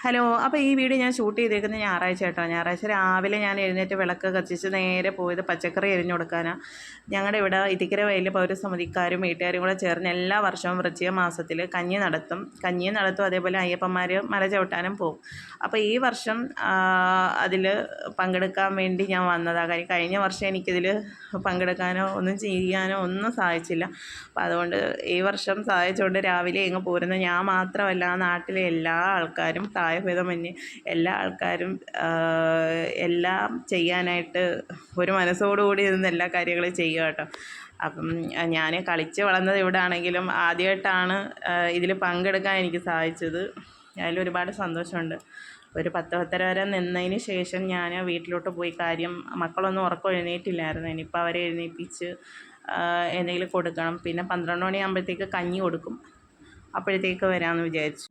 Hello. അപ്പോൾ ഈ video ഞാൻ ഷൂട്ട് ചെയ്തേക്കുന്നത് ഞായറാഴ്ച കേട്ടോ. ഞായറാഴ്ച രാവിലെ ഞാൻ എഴുന്നേറ്റ് വിളക്ക് കത്തിച്ച് നേരെ പോയത് പച്ചക്കറി എരിഞ്ഞു കൊടുക്കാനാണ്. ഞങ്ങളുടെ ഇവിടെ ഇത്തിക്കര വയലിൽ പൗരസമിതിക്കാരും വീട്ടുകാരും കൂടെ ചേർന്ന് എല്ലാ വർഷവും വൃശ്ചിക മാസത്തിൽ കഞ്ഞി നടത്തും. അതേപോലെ അയ്യപ്പന്മാർ മല ചവിട്ടാനും പോകും. അപ്പോൾ ഈ വർഷം അതിൽ പങ്കെടുക്കാൻ വേണ്ടി ഞാൻ വന്നതാണ്. കഴിഞ്ഞ വർഷം എനിക്കിതിൽ പങ്കെടുക്കാനോ ഒന്നും ചെയ്യാനോ ഒന്നും സാധിച്ചില്ല. അപ്പോൾ അതുകൊണ്ട് ഈ വർഷം സാധിച്ചുകൊണ്ട് രാവിലെ ഇങ്ങ് പോരുന്ന ഞാൻ മാത്രമല്ല, ആ നാട്ടിലെ എല്ലാ ആൾക്കാരും പ്രായഭേദമന്യേ എല്ലാ ആൾക്കാരും എല്ലാം ചെയ്യാനായിട്ട് ഒരു മനസ്സോടുകൂടി ഇരുന്ന് എല്ലാ കാര്യങ്ങളും ചെയ്യുക കേട്ടോ. അപ്പം ഞാൻ കളിച്ച് വളർന്നത് ഇവിടെ ആണെങ്കിലും ആദ്യമായിട്ടാണ് ഇതിൽ പങ്കെടുക്കാൻ എനിക്ക് സാധിച്ചത്. അതിലൊരുപാട് സന്തോഷമുണ്ട്. ഒരു 10-10:30 വരെ നിന്നതിന് ശേഷം ഞാൻ വീട്ടിലോട്ട് പോയി. കാര്യം മക്കളൊന്നും ഉറക്കം എഴുന്നേറ്റില്ലായിരുന്നു. ഇനിയിപ്പോൾ അവരെ എഴുന്നേൽപ്പിച്ച് എന്തെങ്കിലും കൊടുക്കണം. പിന്നെ 12 മണിയാകുമ്പോഴത്തേക്ക് കഞ്ഞി കൊടുക്കും. അപ്പോഴത്തേക്ക് വരാമെന്ന് വിചാരിച്ചു.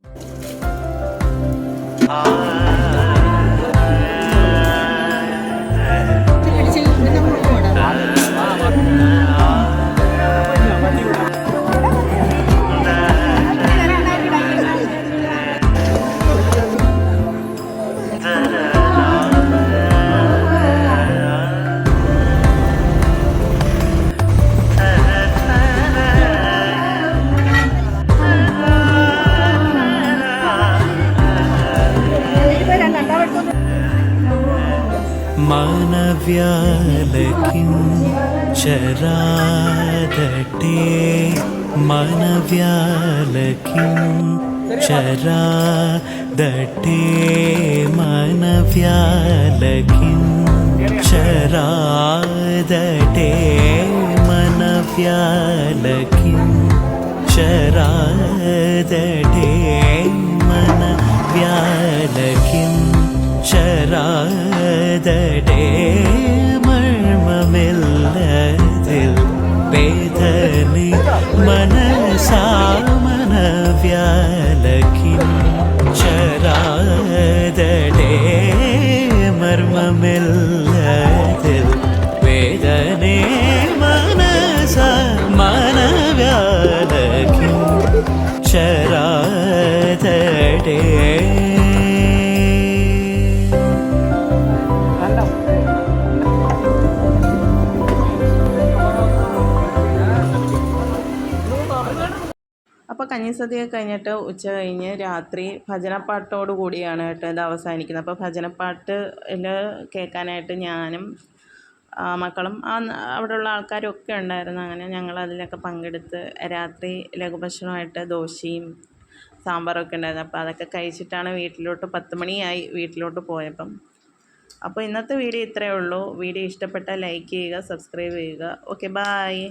മനവ്യാലകിം ചരാദടേ മനവ്യാലകിം ചരാദടേ മനവ്യാലകിം ചരാദടേ മനവ്യാലകിം ചരാദടേ മനവ്യാലകിം ചരാദടേ മർമ്മമില്ലതിൽ വേദനി മനസാ മനവ്യാലകിം ചരാദടേ മർമ്മമില്ലതിൽ വേദനേ മനസാ മനവ്യാലകിം ചരാദടേ. അപ്പോൾ കഞ്ഞിസദ്യ കഴിഞ്ഞിട്ട് ഉച്ച കഴിഞ്ഞ് രാത്രി ഭജനപ്പാട്ടോട് കൂടിയാണ് കേട്ടോ ഇത് അവസാനിക്കുന്നത്. അപ്പോൾ ഭജനപ്പാട്ടിൽ കേൾക്കാനായിട്ട് ഞാനും മക്കളും അവിടെയുള്ള ആൾക്കാരും ഒക്കെ ഉണ്ടായിരുന്നു. അങ്ങനെ ഞങ്ങൾ അതിലൊക്കെ പങ്കെടുത്ത് രാത്രി ലഘുഭക്ഷണമായിട്ട് ദോശയും സാമ്പാറൊക്കെ ഉണ്ടായിരുന്നു. അപ്പോൾ അതൊക്കെ കഴിച്ചിട്ടാണ് വീട്ടിലോട്ട് 10 മണിയായി വീട്ടിലോട്ട് പോയപ്പം. അപ്പോൾ ഇന്നത്തെ വീഡിയോ ഇത്രയേ ഉള്ളൂ. വീഡിയോ ഇഷ്ടപ്പെട്ടാൽ ലൈക്ക് ചെയ്യുക, സബ്സ്ക്രൈബ് ചെയ്യുക. Okay, bye.